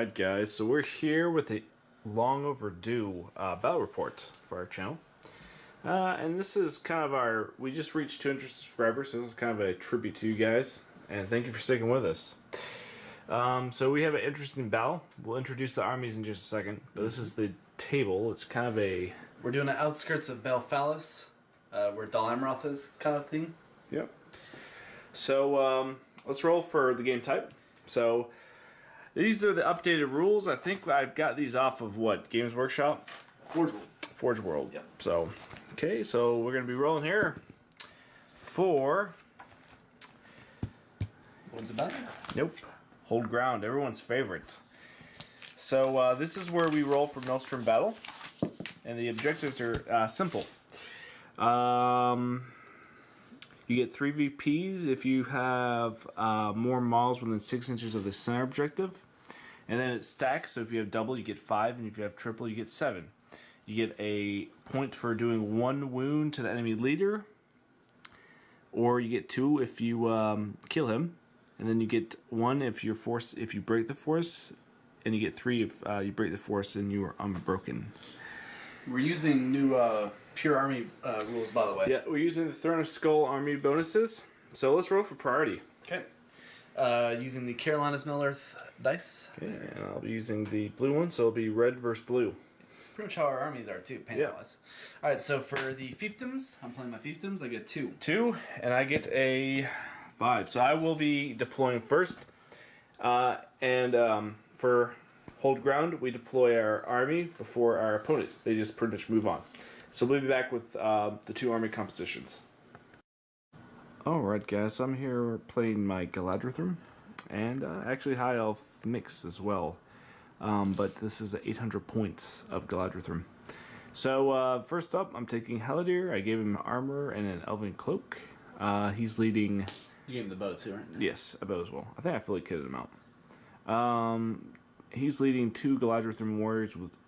Alright guys, so we're here with a long overdue battle report for our channel. And this is kind of we just reached 200 subscribers, so this is kind of a tribute to you guys. And thank you for sticking with us. So we have an interesting battle. We'll introduce the armies in just a second, but this is the table. It's kind of a... We're doing the outskirts of Belfalis, where Dal Amroth is, kind of thing. Yep. So let's roll for the game type. So these are the updated rules. I think I've got these off of what? Games Workshop? Forge World. Forge World. Yep. So, okay, so we're going to be rolling here for... What's it about? Nope. Hold Ground, everyone's favorite. So this is where we roll for Maelstrom Battle. And the objectives are simple. You get 3 VPs if you have more models within 6 inches of the center objective. And then it stacks, so if you have double, you get 5, and if you have triple, you get 7. You get a point for doing 1 wound to the enemy leader, or you get 2 if you kill him, and then you get 1 if you break the force, and you get 3 if you break the force and you are unbroken. We're using new pure army rules, by the way. Yeah, we're using the Throne of Skull army bonuses. So let's roll for priority. Okay. Using the Carolina's Middle Earth dice. Okay, and I'll be using the blue one, so it'll be red versus blue. Pretty much how our armies are too, paint-wise. Yeah. Alright, so for the Fiefdoms, I'm playing my Fiefdoms, I get 2. 2, and I get a 5. So I will be deploying first. For Hold Ground, we deploy our army before our opponents. They just pretty much move on. So we'll be back with the 2 army compositions. Alright guys, so I'm here playing my Galadriel, and actually High Elf mix as well. But this is 800 points of Galadriel. So first up, I'm taking Haldir. I gave him armor and an Elven cloak. He's leading... You gave him the bow too, right? Yes, a bow as well. I think I fully kitted him out. He's leading 2 Galadriel warriors with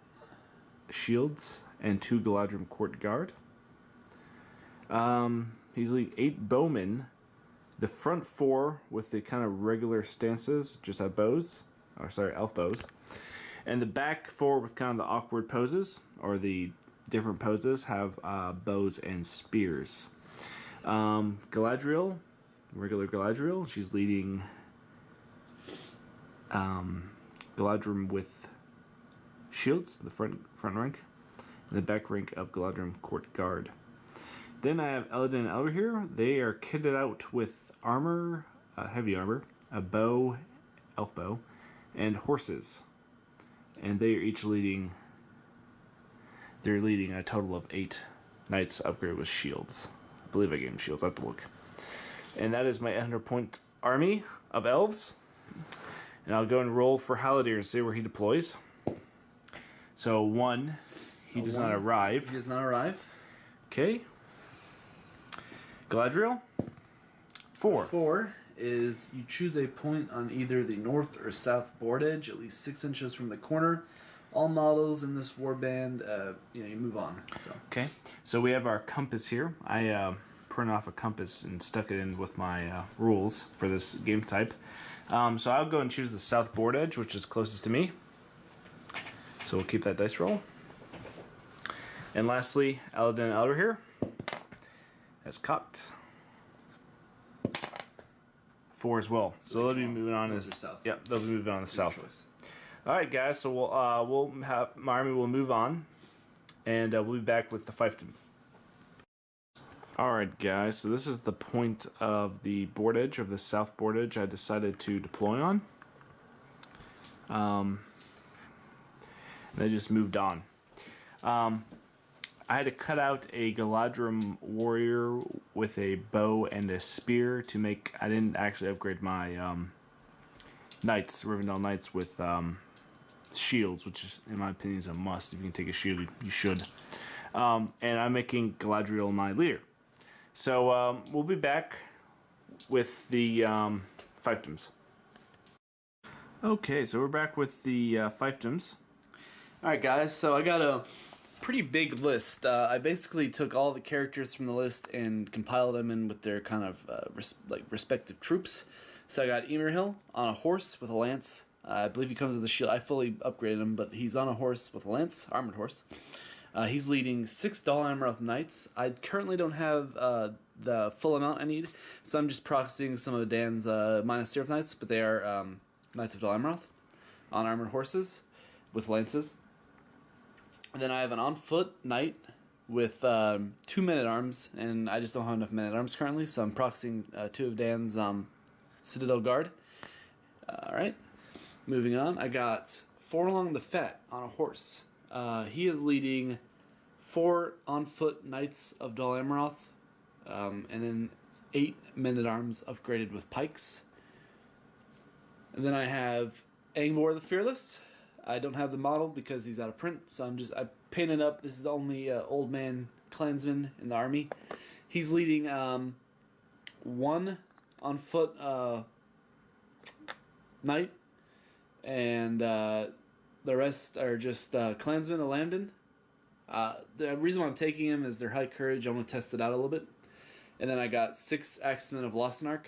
shields and 2 Galadriel court guard. He's leading 8 bowmen. The front 4 with the kind of regular stances just have bows. Or sorry, elf bows. And the back 4 with kind of the awkward poses, or the different poses, have bows and spears. Galadriel, regular Galadriel, she's leading Galadriel with shields, the front rank, and the back rank of Galadriel court guard. Then I have Elden and Elver here. They are kitted out with armor, heavy armor, a bow, elf bow, and horses. And they are each leading... They're leading a total of 8 knights upgraded with shields. I believe I gave them shields. I have to look. And that is my 800-point army of elves. And I'll go and roll for Haldir and see where he deploys. So 1, he does not arrive. He does not arrive. Okay. Galadriel. 4. 4 is you choose a point on either the north or south board edge, at least 6 inches from the corner. All models in this warband, you move on. So. Okay. So we have our compass here. I printed off a compass and stuck it in with my rules for this game type. So I'll go and choose the south board edge, which is closest to me. So we'll keep that dice roll. And lastly, Eladin and Elder here. That's cocked. 4 as well. So they'll be moving on as south. Yep, they'll be moving on the south. Choice. All right, guys. So we'll have my army will move on, and we'll be back with the fiefdom. All right, guys. So this is the point of the board edge of the south board edge I decided to deploy on. And I just moved on. I had to cut out a Galadriel warrior with a bow and a spear to make... I didn't actually upgrade my knights, Rivendell knights, with shields, which is, in my opinion, is a must. If you can take a shield, you should. And I'm making Galadriel my leader. So we'll be back with the fiefdoms. Okay, so we're back with the fiefdoms. Alright guys, so I got a pretty big list. I basically took all the characters from the list and compiled them in with their kind of respective troops. So I got Emirhill on a horse with a lance I believe he comes with a shield. I fully upgraded him, but he's on a horse with a lance, armored horse. He's leading 6 Dol Amroth Knights. I currently don't have the full amount I need, so I'm just proxying some of Dan's Minas Tirith Knights, but they are Knights of Dol Amroth on armored horses with lances. And then I have an on-foot knight with 2 men-at-arms, and I just don't have enough men-at-arms currently, so I'm proxying 2 of Dan's Citadel Guard. Alright, moving on. I got Forlong the Fat on a horse. He is leading 4 on-foot Knights of Dol Amroth, and then 8 men-at-arms upgraded with pikes. And then I have Angbor the Fearless. I don't have the model because he's out of print, so I painted up. This is the only old man clansman in the army. He's leading 1 on-foot knight, and the rest are just clansmen of Lambden. The reason why I'm taking him is their high courage. I want to test it out a little bit. And then I got 6 axemen of Lostenark.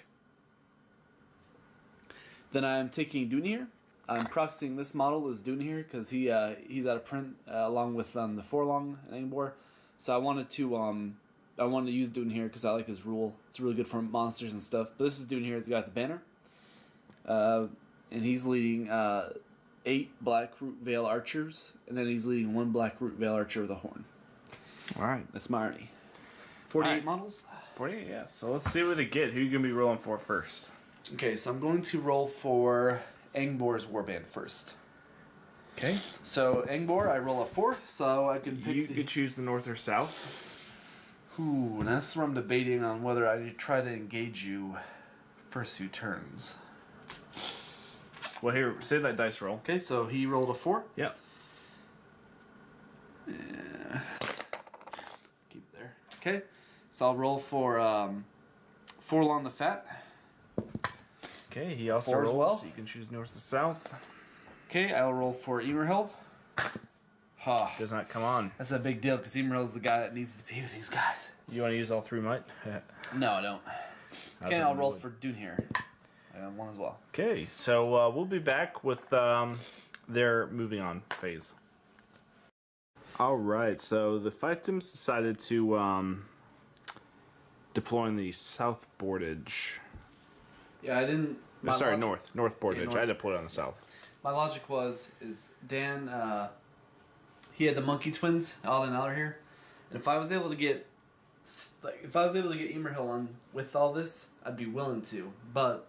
Then I'm taking Dunir. I'm proxying this model as Dunir because he's out of print along with the Forlong and Angbor. So I wanted to use Dunir because I like his rule. It's really good for monsters and stuff. But this is Dunir, the guy with the banner. And he's leading 8 Black Root Veil Archers, and then he's leading 1 Black Root Veil Archer with a horn. All right. That's my army. 48 right. models? 48, yeah. So let's see what they get. Who are you going to be rolling for first? Okay, so I'm going to roll for Angbor's Warband first. Okay. So Angbor, I roll a 4, so I can pick. You could choose the north or south. Ooh, and that's where I'm debating on whether I try to engage you first few turns. Well, here, say that dice roll. Okay, so he rolled a 4. Yep. Yeah. Keep there. Okay, so I'll roll for Forlong the Fat. Okay, he also 4 as rolls. well. So you can choose north to south. Okay, I'll roll for Emerhill. Huh. Does not come on. That's a big deal because Emerhill's the guy that needs to be with these guys. You want to use all 3 might? No, I don't. Okay, I'll roll for Dunir. I got 1 as well. Okay, so we'll be back with their moving on phase. All right, so the Fiefdoms decided to deploy in the south boardage. Yeah, I didn't. North boardage. north. I had to put it on the south. My logic is Dan. He had the monkey twins, Al and Aller here, and if I was able to get Emerhill on with all this, I'd be willing to. But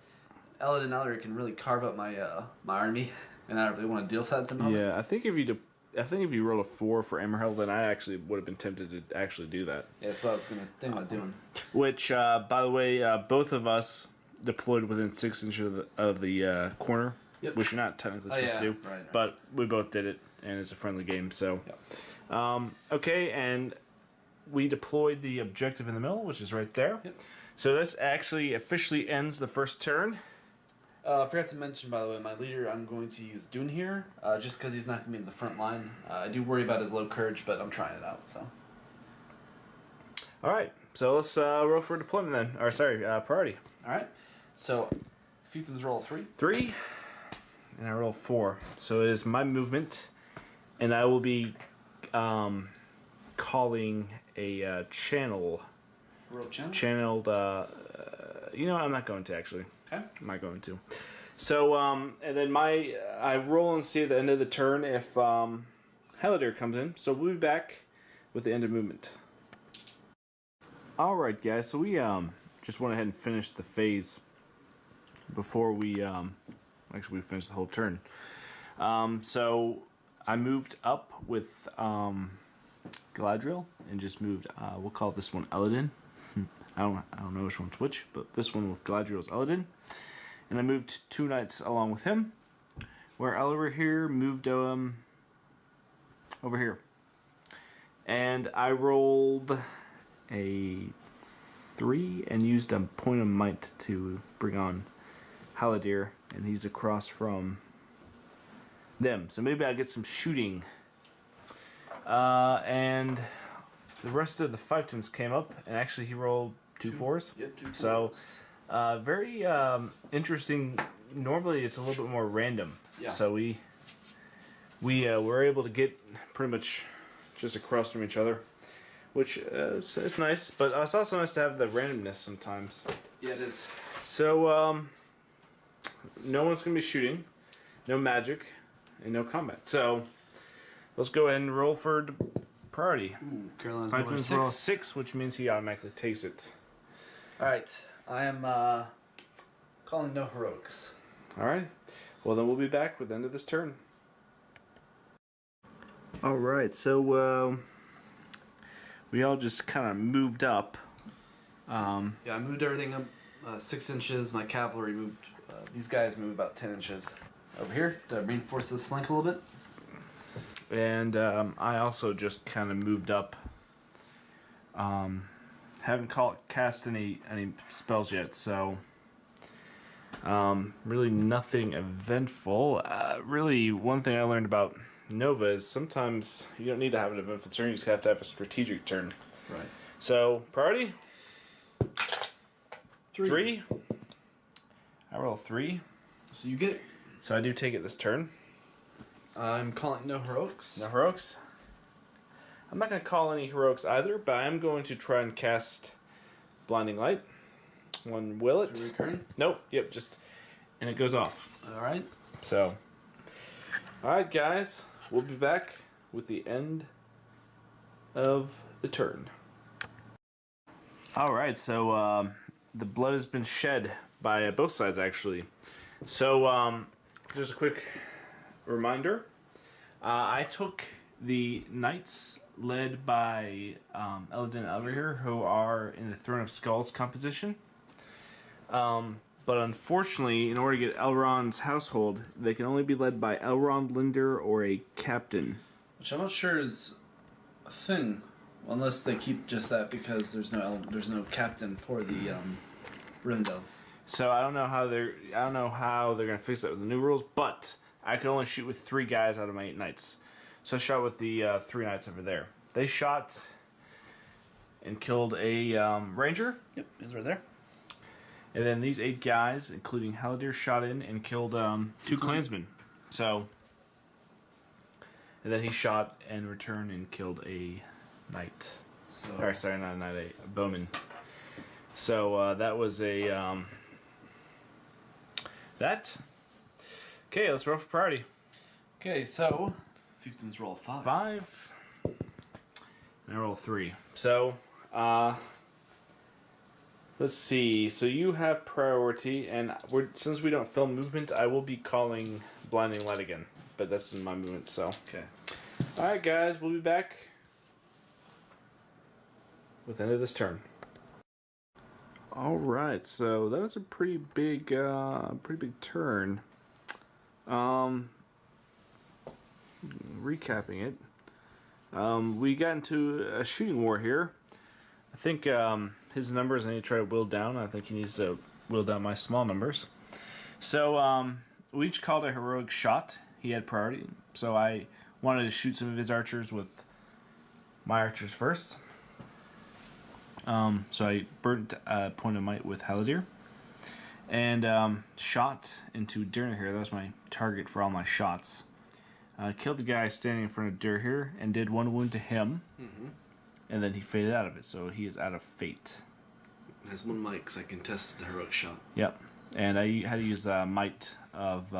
Eled and Aller can really carve up my my army, and I don't really want to deal with that at the moment. Yeah, I think if you roll a 4 for Emerhill, then I actually would have been tempted to actually do that. Yeah, that's what I was gonna think about doing. Which, by the way, both of us deployed within 6 inches of the corner, Yep. which you're not technically supposed to do, right. but we both did it, and it's a friendly game. So, Yep. Okay, and we deployed the objective in the middle, which is right there. Yep. So this actually officially ends the first turn. I forgot to mention, by the way, my leader, I'm going to use Dune here, just because he's not going to be in the front line. I do worry about his low courage, but I'm trying it out, so. All right, so let's roll for deployment then. Or sorry, priority. All right. So, Fiefdoms roll 3. 3, and I roll 4. So it is my movement, and I will be calling a channel. Roll channel? Channeled. I'm not going to actually. Okay. I'm not going to. So, and then I roll and see at the end of the turn if Helidir comes in. So we'll be back with the end of movement. All right, guys. So we just went ahead and finished the phase before we actually we finished the whole turn. So I moved up with Galadriel and just moved. We'll call this one Eladin. I don't know which one's which, but this one with Galadriel's Eladin. And I moved 2 knights along with him. Where Oliver here moved over here. And I rolled a 3 and used a point of might to bring on Haladir, and he's across from them. So maybe I'll get some shooting. And the rest of the Fiefdoms came up, and actually he rolled 2 4s. Yep, 2 4s. So, very interesting. Normally it's a little bit more random. Yeah. So we were able to get pretty much just across from each other, which is nice. But it's also nice to have the randomness sometimes. Yeah, it is. So no one's gonna be shooting, no magic, and no combat. So let's go ahead and roll for priority. Ooh, Carolina's Five roll points roll 6, which means he automatically takes it. All right, I am calling no heroics. All right. Well, then we'll be back with the end of this turn. All right. So we all just kind of moved up. Yeah, I moved everything up 6 inches. My cavalry moved. These guys moved about 10 inches over here to reinforce this flank a little bit. And I also just kind of moved up. Haven't cast any spells yet, so really nothing eventful. Really, one thing I learned about Nova is sometimes you don't need to have an eventful turn; you just have to have a strategic turn. Right. So priority 3. I roll 3, So you get it. so I do take it this turn. I'm calling no heroics. No heroics. I'm not going to call any heroics either, but I am going to try and cast Blinding Light. One will it? Recurring. Nope. Yep. Just and it goes off. All right. So, all right, guys, we'll be back with the end of the turn. All right. So the blood has been shed by both sides, actually. So just a quick reminder. I took the knights led by Elden and Elver here, who are in the Throne of Skulls composition. But unfortunately, in order to get Elrond's household, they can only be led by Elrond, Linder, or a captain. Which I'm not sure is a thing, unless they keep just that because there's no captain for the Rivendell. So I don't know how they're gonna fix that with the new rules, but I could only shoot with 3 guys out of my 8 knights. So I shot with the 3 knights over there. They shot and killed a ranger. Yep, it's right there. And then these 8 guys, including Haldir, shot in and killed 2 clansmen. So, and then he shot and returned and killed a knight. So Or sorry, not a knight, a bowman. So that was a that. Okay, let's roll for priority. okay, so Fiefdoms roll 5. 5. And I roll 3. So, let's see. So you have priority, and since we don't film movement, I will be calling Blinding Light again. But that's in my movement, so. Okay. Alright, guys, we'll be back with the end of this turn. Alright, so that was a pretty big turn. Recapping it. We got into a shooting war here. I think his numbers I need to try to whittle down. I think he needs to whittle down my small numbers. So we each called a heroic shot. He had priority. So I wanted to shoot some of his archers with my archers first. So I burnt a point of might with Haldir. And shot into Dirnahir. That was my target for all my shots. Killed the guy standing in front of Dirnahir and did 1 wound to him. Mm-hmm. And then he faded out of it, so he is out of fate. It has 1 might because I contested the heroic shot. Yep. And I had to use the might of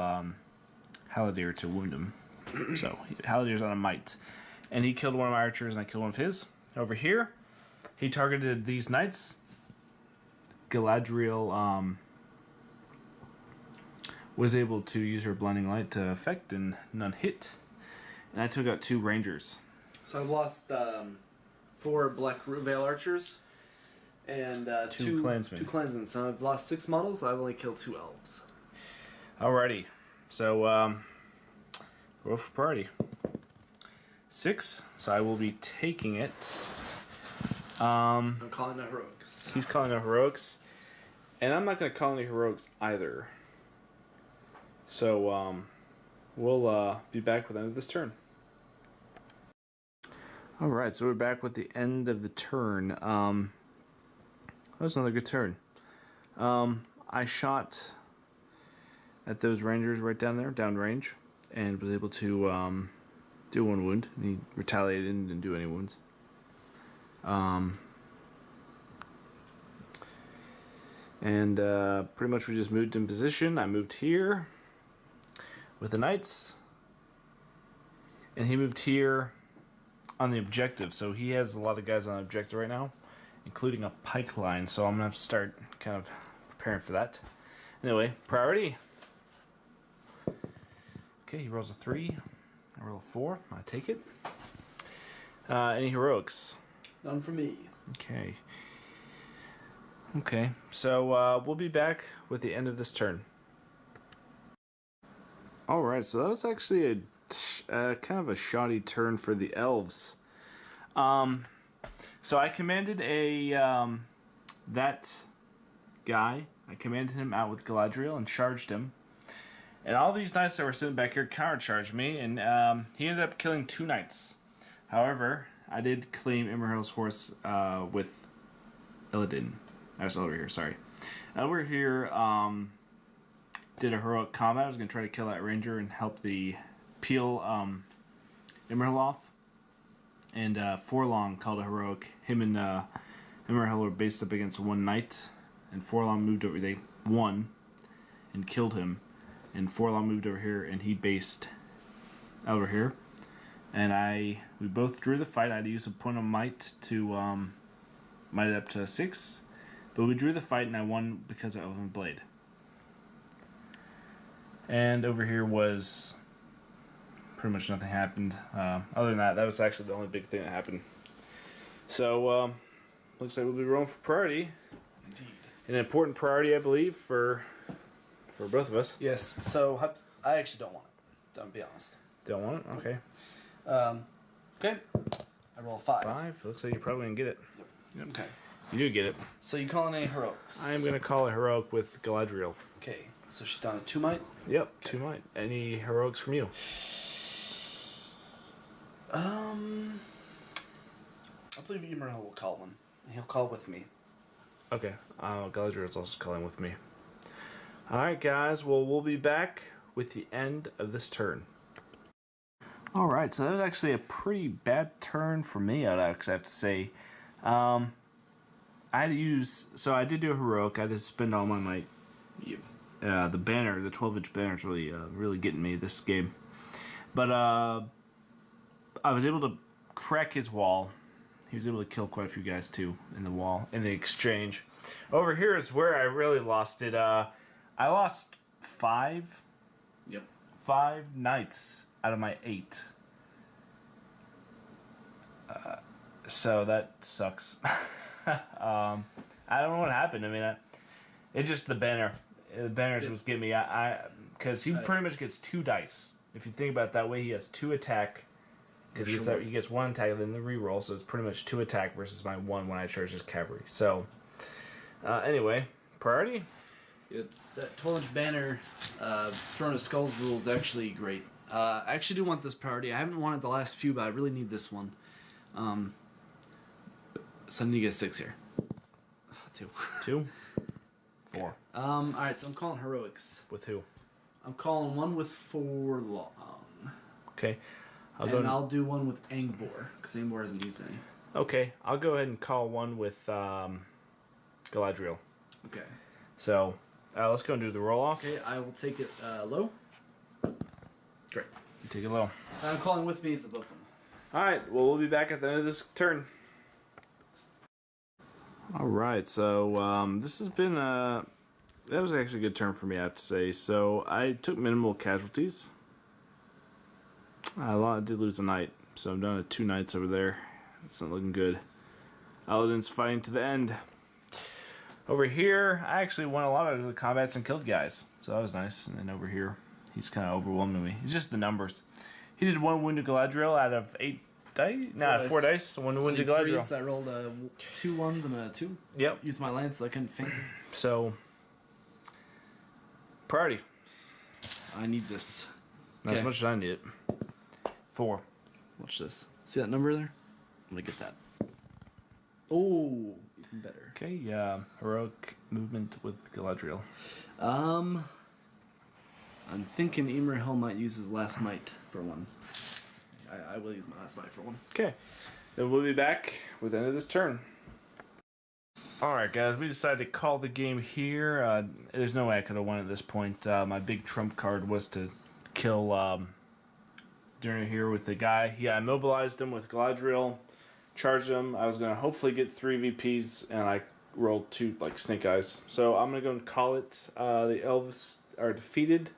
Haldir to wound him. So Haldir's on a might. And he killed one of my archers and I killed one of his. Over here, he targeted these knights. Galadriel was able to use her blinding light to effect and none hit. And I took out 2 rangers. So I've lost 4 Black Veil archers and 2 clansmen. 2 clansmen. So I've lost 6 models. I've only killed 2 elves. Alrighty. So roll for priority. 6. So I will be taking it. I'm calling no heroics. He's calling no heroics. And I'm not going to call any heroics either. So we'll be back with the end of this turn. Alright, so we're back with the end of the turn. That was another good turn. I shot at those rangers right down there, downrange, and was able to do 1 wound. And he retaliated and didn't do any wounds. And pretty much we just moved in position. I moved here with the knights, and he moved here on the objective. So he has a lot of guys on the objective right now, including a pike line. So I'm gonna have to start kind of preparing for that. Anyway, priority. Okay, he rolls a 3. I roll a 4. I take it. Any heroics? None for me. Okay. Okay, so we'll be back with the end of this turn. Alright, so that was actually a kind of a shoddy turn for the elves. So I commanded that guy. I commanded him out with Galadriel and charged him. And all these knights that were sitting back here counter-charged me, and he ended up killing 2 knights. However, I did claim Imrahil's horse with Illidan. That's over here, sorry. Over here, did a heroic combat. I was going to try to kill that ranger and help the peel Imrahil off. And Forlong called a heroic. Him and Imrahil were based up against 1 knight. And Forlong moved over. They won and killed him. And Forlong moved over here and he based over here. And we both drew the fight. I had to use a point of might to might it up to 6. But we drew the fight and I won because of Elven Blade. And over here was pretty much nothing happened. Other than that, that was actually the only big thing that happened. So, looks like we'll be rolling for priority. Indeed. An important priority, I believe, for both of us. Yes, so I actually don't want it. Don't be honest. Don't want it? Okay. Okay. I roll a 5. 5. Looks like you're probably going to get it. Yep. Okay. You do get it. So you calling any heroics? I am going to call a heroic with Galadriel. Okay, so she's down to 2 might? Yep, Okay. 2 might. Any heroics from you? I believe Imrahil will call one. He'll call with me. Okay. Galadriel's also calling with me. Alright, guys. Well, we'll be back with the end of this turn. Alright, so that was actually a pretty bad turn for me, I'd have to say. I did do a heroic. I had to spend all my might. Yep. The banner, the 12-inch banner is really getting me this game. But I was able to crack his wall. He was able to kill quite a few guys too in the wall, in the exchange. Over here is where I really lost it. I lost 5. Yep. 5 knights out of my 8. So that sucks. I don't know what happened. I mean, it's just the banner. The banners was getting me. Because he pretty much gets 2 dice. If you think about it that way, he has 2 attack. Because he gets 1 attack and then the reroll, so it's pretty much 2 attack versus my 1 when I charge his cavalry. So, anyway, priority? Yeah, that 12-inch banner, Throne of Skulls rule is actually great. I actually do want this priority. I haven't wanted the last few, but I really need this one. So I need to get 6 here. 2. 2? 4. Alright, so I'm calling heroics. With who? I'm calling 1 with Forlong. Okay. I'll do 1 with Angbor, because Angbor hasn't used any. Okay, I'll go ahead and call 1 with Galadriel. Okay. So, let's go and do the roll-off. Okay, I will take it low. Great. You take it low. I'm calling with me, it's both of them. Alright, well, we'll be back at the end of this turn. Alright, so this has been that was actually a good turn for me, I have to say. So, I took minimal casualties. I did lose a knight, so I'm down to 2 knights over there. It's not looking good. Illidan's fighting to the end. Over here, I actually won a lot of the combats and killed guys, so that was nice. And then over here, he's kind of overwhelming me. It's just the numbers. He did 1 wound to Galadriel out of 8 dice? No, 4 dice. 1 wound to Galadriel. I rolled 2 1s and a 2. Yep. Used my lance, so I couldn't feint. So, priority. I need this. Not as much as I need it. 4. Watch this. See that number there? I'm gonna get that. Oh, even better. Okay, heroic movement with Galadriel. I'm thinking Emer Hill might use his last might for one. I will use my last might for one. Okay. Then we'll be back with the end of this turn. Alright, guys. We decided to call the game here. There's no way I could have won at this point. My big trump card was to kill during here with the guy. Yeah, I immobilized him with Galadriel. Charged him. I was going to hopefully get 3 VPs, and I rolled 2 like snake eyes. So I'm going to go and call it. The elves are defeated.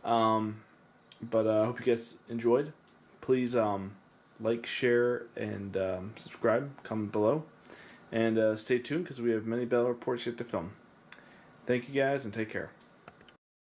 But I hope you guys enjoyed. Please like, share, and subscribe. Comment below. And stay tuned because we have many battle reports yet to film. Thank you guys and take care.